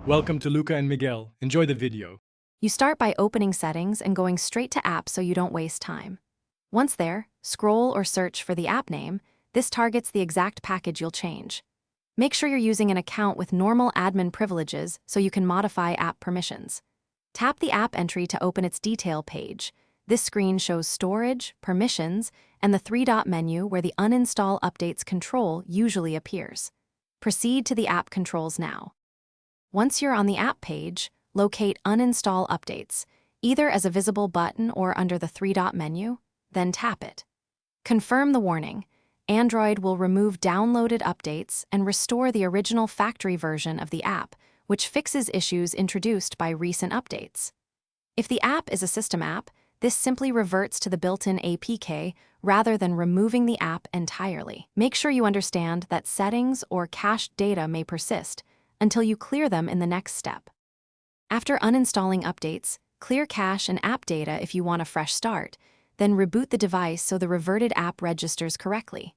Welcome to Luca and Miguel. Enjoy the video. You start by opening Settings and going straight to Apps so you don't waste time. Once there, scroll or search for the app name. This targets the exact package you'll change. Make sure you're using an account with normal admin privileges so you can modify app permissions. Tap the app entry to open its detail page. This screen shows storage, permissions, and the three-dot menu where the Uninstall Updates control usually appears. Proceed to the app controls now. Once you're on the app page, locate Uninstall Updates, either as a visible button or under the three-dot menu, then tap it. Confirm the warning. Android will remove downloaded updates and restore the original factory version of the app, which fixes issues introduced by recent updates. If the app is a system app, this simply reverts to the built-in APK rather than removing the app entirely. Make sure you understand that settings or cached data may persist until you clear them in the next step. After uninstalling updates, clear cache and app data if you want a fresh start, then reboot the device so the reverted app registers correctly.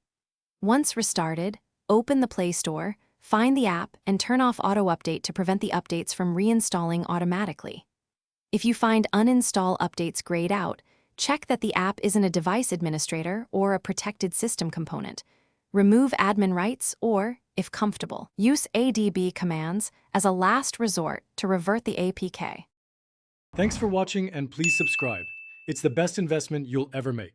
Once restarted, open the Play Store, find the app, and turn off Auto Update to prevent the updates from reinstalling automatically. If you find Uninstall Updates grayed out, check that the app isn't a device administrator or a protected system component. Remove admin rights or, if comfortable, use ADB commands as a last resort to revert the APK. Thanks for watching and please subscribe. It's the best investment you'll ever make.